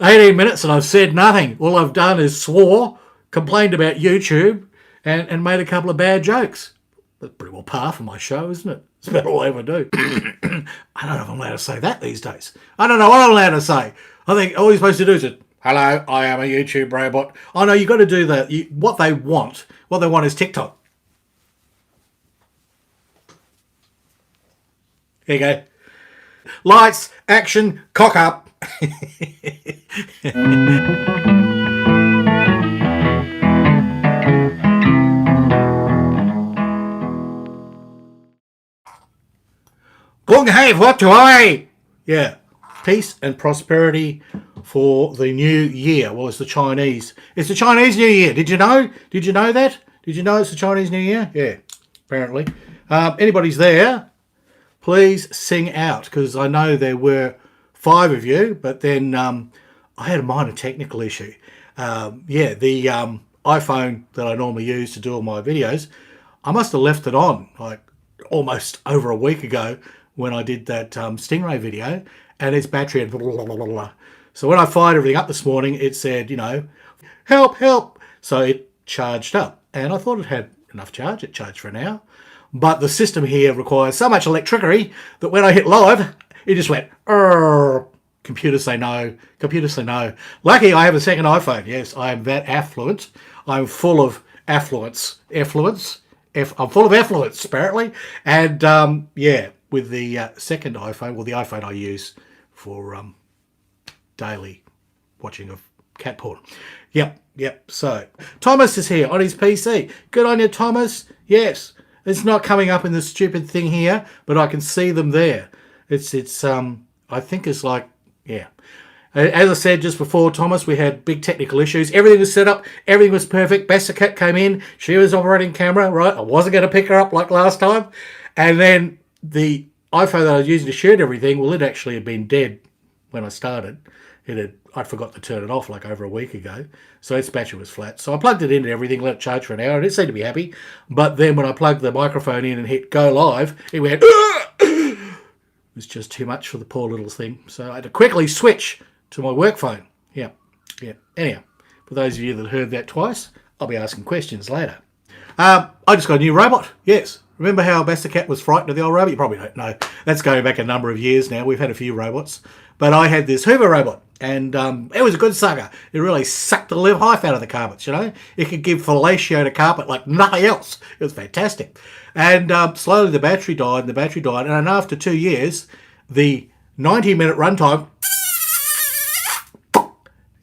18 minutes and I've said nothing. All I've done is swore, complained about YouTube, and made a couple of bad jokes. That's pretty well par for my show, isn't it? It's about all I ever do. I don't know if I'm allowed to say that these days. I don't know what I'm allowed to say. I think all you're supposed to do is just, hello, I am a YouTube robot. Oh no, you've got to do that. What they want is TikTok. Here you go. Lights, action, cock up. Gong hai what do I? Yeah. Peace and prosperity for the new year. Well, it's the Chinese. It's the Chinese New Year. Did you know? Did you know that? Did you know it's the Chinese New Year? Yeah, apparently. Anybody's there, please sing out, because I know there were 5 of you, but then I had a minor technical issue. The iPhone that I normally use to do all my videos, I must have left it on like almost over a week ago when I did that Stingray video, and its battery had blah, blah, blah, blah. So when I fired everything up this morning, it said, help, help. So it charged up, and I thought it had enough charge. It charged for an hour. But the system here requires so much electricity that when I hit live, it just went, computers say no, computers say no. Lucky I have a second iPhone. Yes, I am that affluent. I'm full of affluence. I'm full of affluence, apparently. And, with the second iPhone, well, the iPhone I use for daily watching of cat porn. Yep. So, Thomas is here on his PC. Good on you, Thomas. Yes. It's not coming up in the stupid thing here, but I can see them there. It's I think it's like, yeah. As I said just before, Thomas, we had big technical issues. Everything was set up. Everything was perfect. Bessacat came in. She was operating camera, right? I wasn't going to pick her up like last time. And then the iPhone that I was using to shoot everything, well, it actually had been dead when I started. I'd forgot to turn it off like over a week ago. So its battery was flat. So I plugged it into everything, let it charge for an hour, and it seemed to be happy. But then when I plugged the microphone in and hit go live, it went, it was just too much for the poor little thing. So I had to quickly switch to my work phone. Yeah. Anyhow, for those of you that heard that twice, I'll be asking questions later. I just got a new robot. Yes. Remember how Bessacat was frightened of the old robot? You probably don't know. That's going back a number of years now. We've had a few robots. But I had this Hoover robot, and it was a good sucker. It really sucked the life out of the carpets, It could give fellatio to carpet like nothing else. It was fantastic. And slowly the battery died, and after 2 years, the 90-minute runtime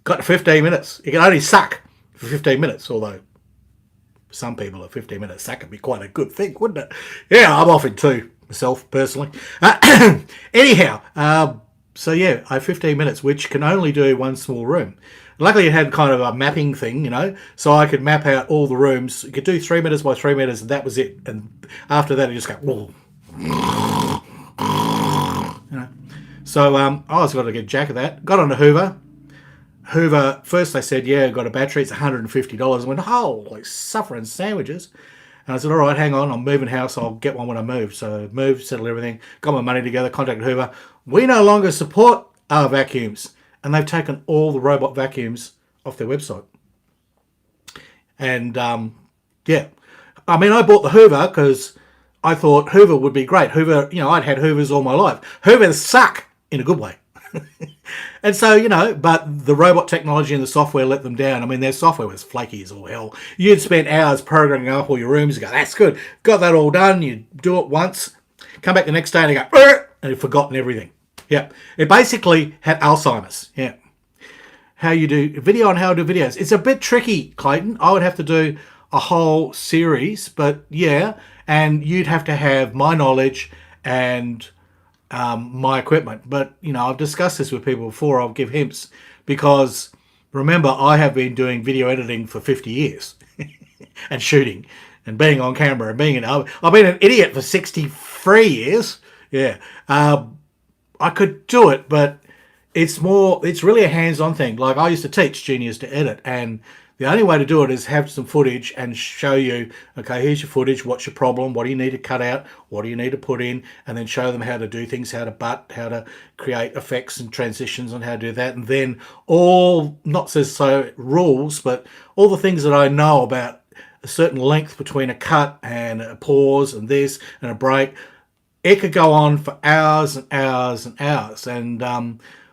got to 15 minutes. It can only suck for 15 minutes, although for some people a 15-minute suck would be quite a good thing, wouldn't it? Yeah, I'm off in 2 myself, personally. Anyhow, so yeah, I have 15 minutes, which can only do one small room. Luckily it had kind of a mapping thing, so I could map out all the rooms. You could do 3 meters by 3 meters, and that was it. And after that, it just got, So I was got to get jack of that. Got on a Hoover. Hoover, first they said, yeah, got a battery, it's $150. I went, holy suffering sandwiches. And I said, all right, hang on, I'm moving house, I'll get one when I move. So moved, settled everything, got my money together, contacted Hoover. We no longer support our vacuums. And they've taken all the robot vacuums off their website. And, yeah. I mean, I bought the Hoover because I thought Hoover would be great. Hoover, I'd had Hoovers all my life. Hoovers suck in a good way. And so, but the robot technology and the software let them down. I mean, their software was flaky as all hell. You'd spend hours programming up all your rooms and go, that's good. Got that all done. You do it once, come back the next day and you go, and you've forgotten everything. Yeah. It basically had Alzheimer's. Yeah. How you do video on how to do videos. It's a bit tricky, Clayton. I would have to do a whole series, but yeah. And you'd have to have my knowledge and my equipment. But, I've discussed this with people before. I'll give hints because remember, I have been doing video editing for 50 years and shooting and being on camera and I've been an idiot for 63 years. Yeah. I could do it, but it's really a hands-on thing. Like I used to teach juniors to edit, and The only way to do it is have some footage and show you, okay, here's your footage, what's your problem, what do you need to cut out, what do you need to put in, and then show them how to do things, how to butt, how to create effects and transitions and how to do that. And then all, not so rules, but all the things that I know about a certain length between a cut and a pause and this and a break. It could go on for hours and hours and hours. And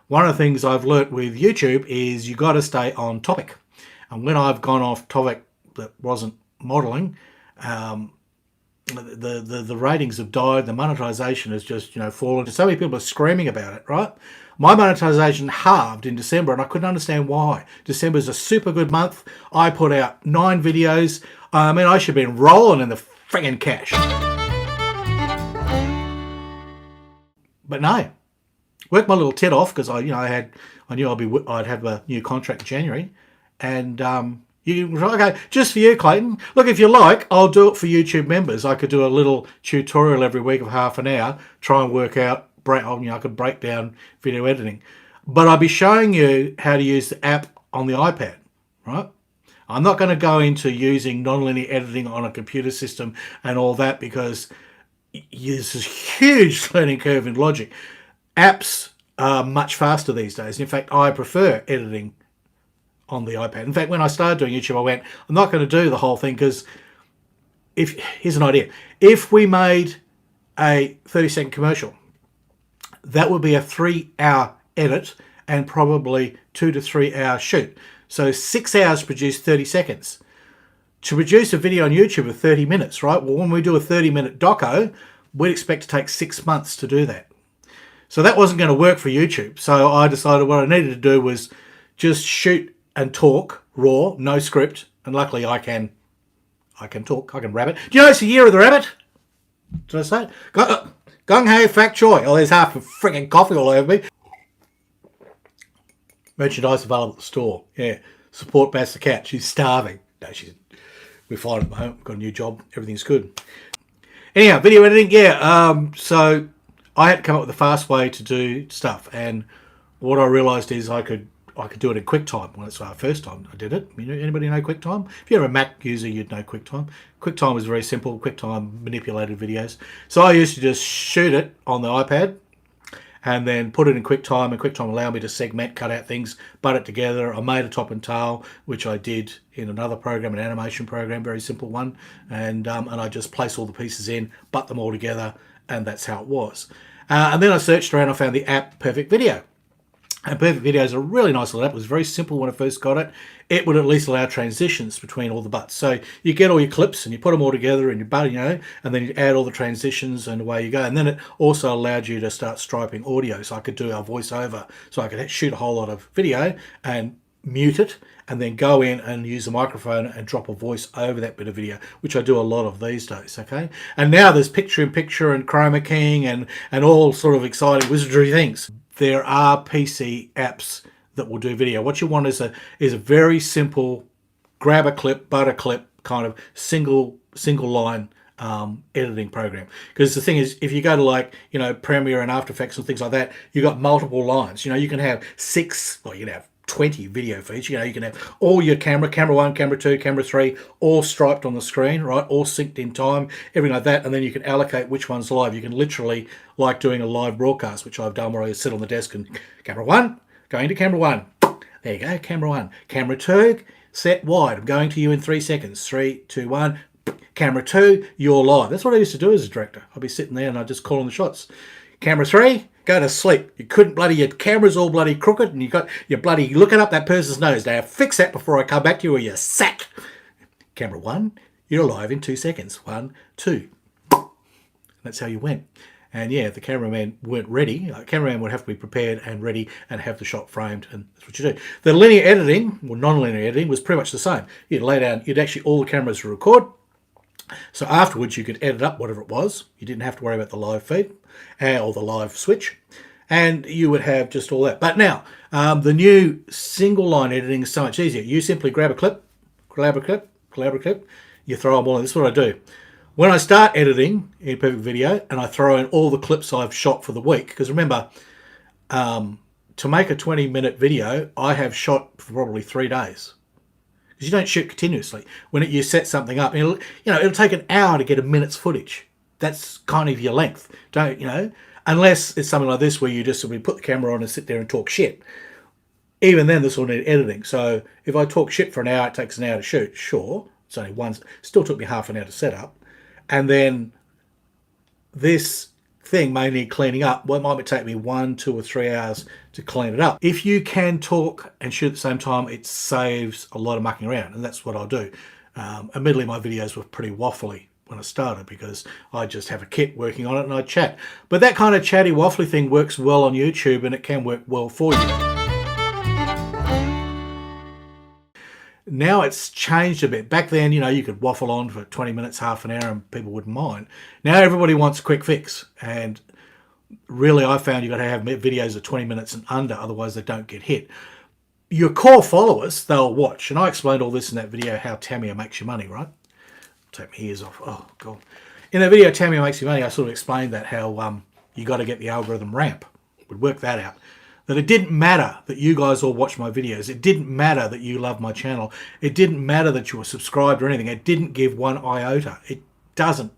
one of the things I've learnt with YouTube is you got to stay on topic. And when I've gone off topic that wasn't modeling, the ratings have died. The monetization has just, fallen. So many people are screaming about it, right? My monetization halved in December, and I couldn't understand why. December is a super good month. I put out 9 videos. I mean, I should have been rolling in the friggin' cash. But no, worked my little tit off because I knew I'd have a new contract in January, and okay, just for you, Clayton. Look, if you like, I'll do it for YouTube members. I could do a little tutorial every week of half an hour, try and work out, I could break down video editing, but I'll be showing you how to use the app on the iPad, right? I'm not going to go into using nonlinear editing on a computer system and all that because there's this huge learning curve in Logic. Apps are much faster these days. In fact, I prefer editing on the iPad. In fact, when I started doing YouTube, I went, I'm not going to do the whole thing because here's an idea. If we made a 30-second commercial, that would be a 3-hour edit and probably 2 to 3 hour shoot. So 6 hours to produce 30 seconds. To produce a video on YouTube of 30 minutes, right? Well, when we do a 30-minute doco, we'd expect to take 6 months to do that. So that wasn't going to work for YouTube. So I decided what I needed to do was just shoot and talk raw, no script. And luckily I can talk, I can rabbit. Do you know it's the year of the rabbit? Did I say it? Gung ho fat choy. Oh, there's half a freaking coffee all over me. Merchandise available at the store. Yeah. Support Bass the cat. She's starving. No, we're fine at the moment. We've got a new job. Everything's good. Anyhow, video editing. Yeah. So I had to come up with a fast way to do stuff. And what I realised is I could do it in QuickTime. Well, that's our first time I did it. Anybody know QuickTime? If you're a Mac user, you'd know QuickTime. QuickTime was very simple. QuickTime manipulated videos. So I used to just shoot it on the iPad and then put it in QuickTime, and QuickTime allowed me to segment, cut out things, butt it together. I made a top and tail, which I did in another program, an animation program, very simple one, and I just place all the pieces in, butt them all together, and that's how it was. And then I searched around, I found the app Perfect Video. And Perfect Video is a really nice little app. It was very simple when I first got it. It would at least allow transitions between all the butts. So you get all your clips and you put them all together and you butt, and then you add all the transitions and away you go. And then it also allowed you to start striping audio. So I could do a voiceover. So I could shoot a whole lot of video and mute it and then go in and use a microphone and drop a voice over that bit of video, which I do a lot of these days, okay? And now there's picture-in-picture and chroma keying and all sort of exciting wizardry things. There are PC apps that will do video. What you want is a very simple grab a clip, butt a clip kind of single line editing program. Because the thing is, if you go to Premiere and After Effects and things like that, you've got multiple lines. You can have 20 video feeds. You can have all your camera 1, camera 2, camera 3, all striped on the screen, right? All synced in time, everything like that. And then you can allocate which one's live. You can literally, like doing a live broadcast, which I've done where I sit on the desk and camera 1, going to camera 1. There you go, camera 1. Camera 2, set wide. I'm going to you in 3 seconds. 3, 2, 1. Camera 2, you're live. That's what I used to do as a director. I'd be sitting there and I'd just call on the shots. Camera 3, go to sleep. You couldn't your camera's all bloody crooked and you're bloody looking up that person's nose. Now fix that before I come back to you or you're sacked. Camera 1, you're live in 2 seconds. 1, 2. That's how you went. And yeah, if the cameraman weren't ready, cameraman would have to be prepared and ready and have the shot framed, and that's what you do. The linear editing, or non-linear editing, was pretty much the same. You'd lay down, all the cameras would record. So afterwards you could edit up whatever it was. You didn't have to worry about the live feed or the live switch, and you would have just all that. But now the new single line editing is so much easier. You simply grab a clip, you throw them all in. This is what I do when I start editing in Perfect Video, and I throw in all the clips I've shot for the week. Because remember, to make a 20-minute video, I have shot for probably 3 days. because you don't shoot continuously. When you set something up, it'll take an hour to get a minute's footage. That's kind of your length. Don't, unless it's something like this where you just simply put the camera on and sit there and talk shit. Even then, this will need editing. So if I talk shit for an hour, it takes an hour to shoot. Sure, it's only one. Still took me half an hour to set up. And then this thing may need cleaning up. Well, it might take me 1, 2 or 3 hours to clean it up. If you can talk and shoot at the same time, it saves a lot of mucking around, and that's what I'll do. Admittedly, my videos were pretty waffly when I started because I just have a kit working on it and I chat. But that kind of chatty waffly thing works well on YouTube, and it can work well for you. Now it's changed a bit. Back then, you could waffle on for 20 minutes, half an hour, and people wouldn't mind. Now everybody wants a quick fix. And really, I found you've got to have videos of 20 minutes and under, otherwise they don't get hit. Your core followers, they'll watch. And I explained all this in that video, how Tamiya makes you money, right? Take my ears off. Oh, God. In that video, Tamiya makes you money, I sort of explained that, how you got to get the algorithm ramp. We'd work that out. That it didn't matter that you guys all watch my videos. It didn't matter that you love my channel. It didn't matter that you were subscribed or anything. It didn't give one iota. It doesn't.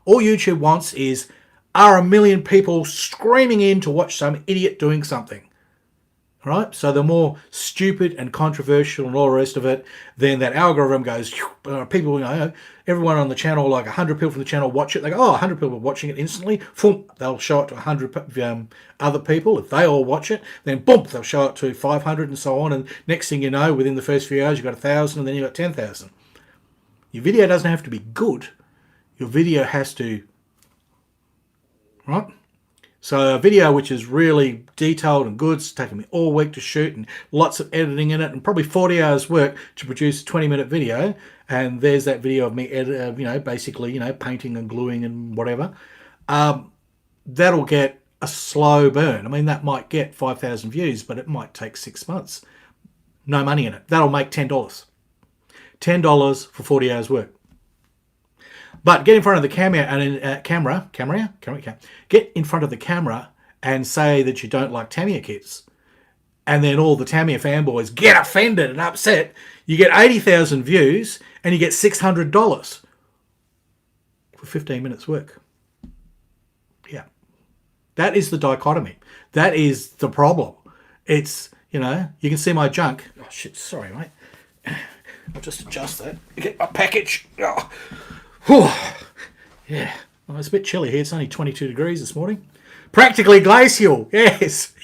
All YouTube wants is, are 1 million people screaming in to watch some idiot doing something? Right? So the more stupid and controversial and all the rest of it, then that algorithm goes, people, everyone on the channel, like 100 people from the channel watch it. They go, 100 people are watching it instantly. Boom, they'll show it to 100 other people. If they all watch it, then boom, they'll show it to 500 and so on. And next thing you know, within the first few hours, you've got 1,000 and then you've got 10,000. Your video doesn't have to be good. Your video has to, right? So a video which is really detailed and good, it's taken me all week to shoot and lots of editing in it and probably 40 hours work to produce a 20-minute video. And there's that video of me, basically, painting and gluing and whatever. That'll get a slow burn. I mean, that might get 5,000 views, but it might take 6 months. No money in it. That'll make $10. $10 for 40 hours work. But get in front of the camera get in front of the camera and say that you don't like Tamiya kits. And then all the Tamiya fanboys get offended and upset. You get 80,000 views and you get $600 for 15 minutes work. Yeah. That is the dichotomy. That is the problem. It's, you can see my junk. Oh, shit, sorry, mate. I'll just adjust that. Get my package. Oh. Whew. Yeah, well, it's a bit chilly here. It's only 22 degrees this morning. Practically glacial. Yes,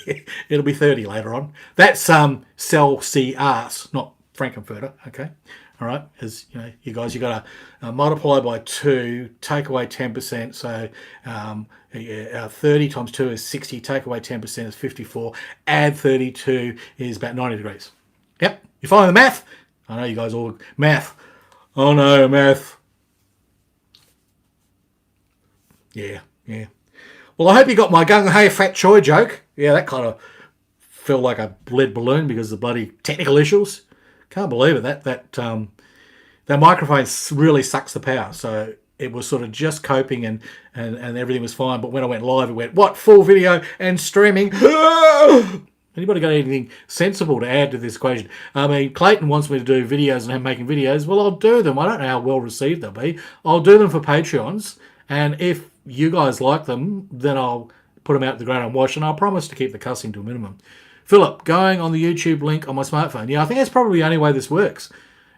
it'll be 30 later on. That's Celsius, not Frankenfurter. Okay, all right. As you guys, you got to multiply by 2, take away 10%. So 30 times 2 is 60. Take away 10% is 54. Add 32 is about 90 degrees. Yep, you following the math? I know you guys all math. Oh no, math. Yeah. Well, I hope you got my gung-ho fat choy joke. Yeah, that kind of felt like a lead balloon because of the bloody technical issues. Can't believe it. That microphone really sucks the power. So it was sort of just coping and everything was fine. But when I went live, it went, what? Full video and streaming? Anybody got anything sensible to add to this equation? I mean, Clayton wants me to do videos and I'm making videos. Well, I'll do them. I don't know how well received they'll be. I'll do them for Patreons. And if you guys like them, then I'll put them out to the ground and wash, and I'll promise to keep the cussing to a minimum. Philip, going on the YouTube link on my smartphone. Yeah, I think that's probably the only way this works.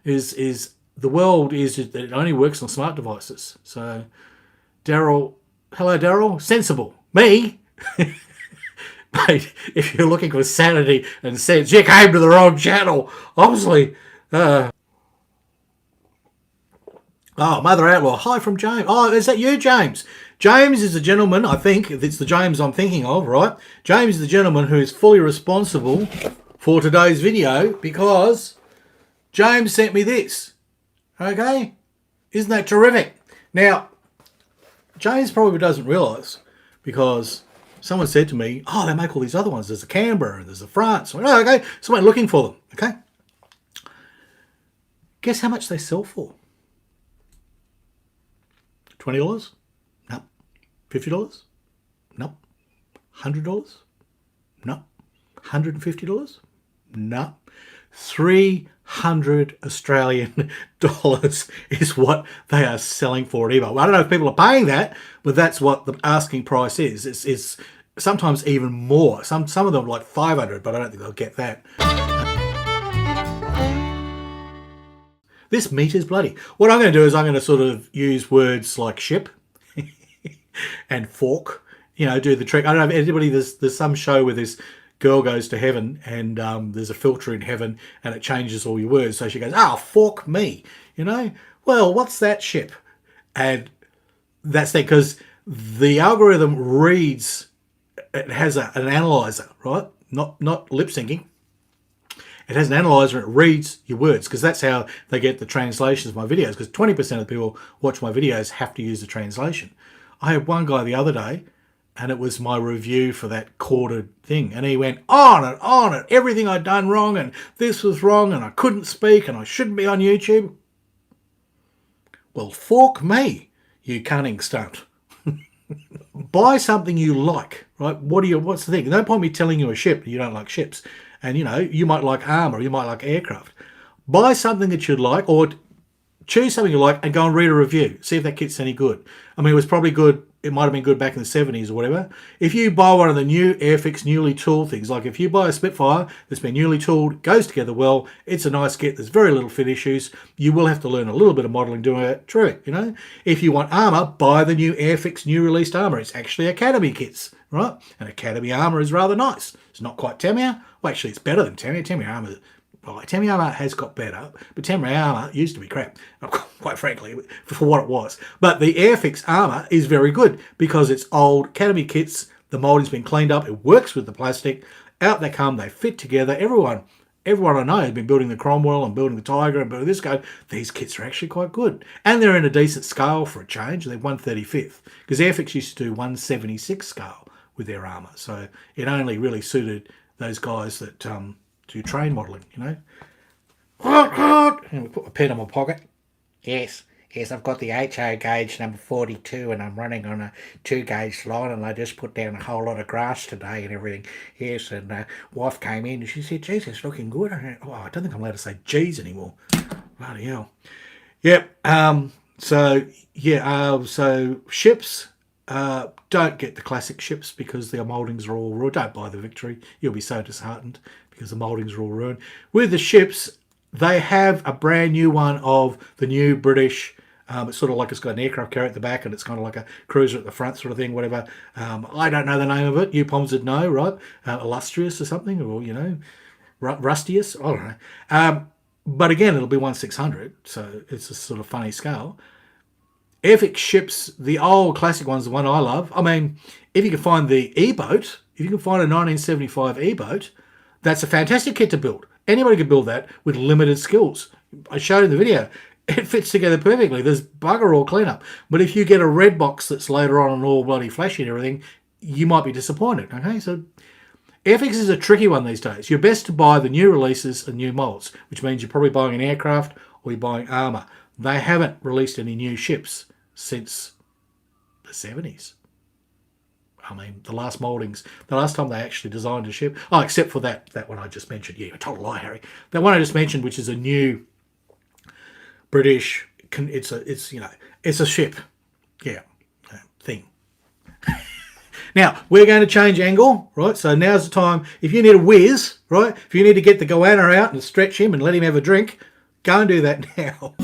Is the world is that it only works on smart devices. So, Daryl, hello Daryl, sensible. Me? Mate, if you're looking for sanity and sense, you came to the wrong channel. Obviously. Oh, Mother Outlaw. Hi from James. Oh, is that you, James? James is the gentleman, I think, if it's the James I'm thinking of, right? James is the gentleman who is fully responsible for today's video because James sent me this. Okay? Isn't that terrific? Now, James probably doesn't realise because someone said to me, oh, they make all these other ones. There's a Canberra and there's a France. I went, oh, okay. So I went looking for them. Okay? Guess how much they sell for? $20? No. $50? No. $100? No. $150? No. $300. 100 Australian dollars is what they are selling for at eBay. Well, I don't know if people are paying that, but that's what the asking price is. It's sometimes even more. Some of them are like 500, but I don't think they'll get that. This meat is bloody. What I'm going to do is I'm going to sort of use words like ship and fork, you know, do the trick. I don't know if anybody, there's some show where this girl goes to heaven and there's a filter in heaven and it changes all your words. So she goes, oh, fork me, you know. Well, what's that ship? And that's that, because the algorithm reads, it has an analyzer, right? Not lip syncing. It has an analyzer and it reads your words, because that's how they get the translations of my videos, because 20% of the people watch my videos have to use the translation. I had one guy the other day, and it was my review for that quartered thing, and he went on and everything I'd done wrong, and this was wrong, and I couldn't speak, and I shouldn't be on YouTube. Well, fork me, you cunning stunt. Buy something you like, right? What's the thing? No point me telling you a ship, you don't like ships. And, you know, you might like armour, you might like aircraft. Buy something that you'd like, or choose something you like and go and read a review. See if that kit's any good. I mean, it was probably good. It might have been good back in the 70s or whatever. If you buy one of the new Airfix newly tooled things, like if you buy a Spitfire that's been newly tooled, goes together well, it's a nice kit, there's very little fit issues. You will have to learn a little bit of modelling doing it. True, you know. If you want armour, buy the new Airfix new released armour. It's actually Academy kits, right? And Academy armour is rather nice. It's not quite Tamiya. Well, actually, it's better than Tamiya. Tamiya armour, well, Tamiya armour has got better, but Tamiya armour used to be crap, quite frankly, for what it was. But the Airfix armour is very good because it's old Academy kits. The moulding's been cleaned up. It works with the plastic. Out they come. They fit together. Everyone I know has been building the Cromwell and building the Tiger and building this guy. These kits are actually quite good. And they're in a decent scale for a change. They're 1/35th, because Airfix used to do 1/76 scale with their armour. So it only really suited those guys that do train modelling, you know. And we put my pen in my pocket. Yes, I've got the HO gauge number 42 and I'm running on a 2 gauge line, and I just put down a whole lot of grass today and everything. Yes, and wife came in and she said, geez, it's looking good. I don't think I'm allowed to say geez anymore. Bloody hell. Yep. So ships, don't get the classic ships because their mouldings are all ruined. Don't buy the Victory. You'll be so disheartened because the mouldings are all ruined. With the ships, they have a brand new one of the new British. It's sort of like it's got an aircraft carrier at the back and it's kind of like a cruiser at the front sort of thing, whatever. I don't know the name of it. You Poms would know, right? Illustrious or something, or, you know, Rustius. I don't know. But again, it'll be 1/600, so it's a sort of funny scale. Airfix ships, the old classic ones, the one I love. I mean, if you can find the E-boat, if you can find a 1975 E-boat, that's a fantastic kit to build. Anybody can build that with limited skills. I showed in the video. It fits together perfectly. There's bugger all cleanup. But if you get a red box that's later on and all bloody flashy and everything, you might be disappointed. Okay, so Airfix is a tricky one these days. You're best to buy the new releases and new molds, which means you're probably buying an aircraft or you're buying armour. They haven't released any new ships since the 70s. I mean, the last mouldings, the last time they actually designed a ship, except for that one I just mentioned. Yeah, total lie, Harry. That one I just mentioned, which is a new British, it's a ship, yeah, thing. Now, we're going to change angle, right? So now's the time. If you need a whiz, right? If you need to get the goanna out and stretch him and let him have a drink, go and do that now.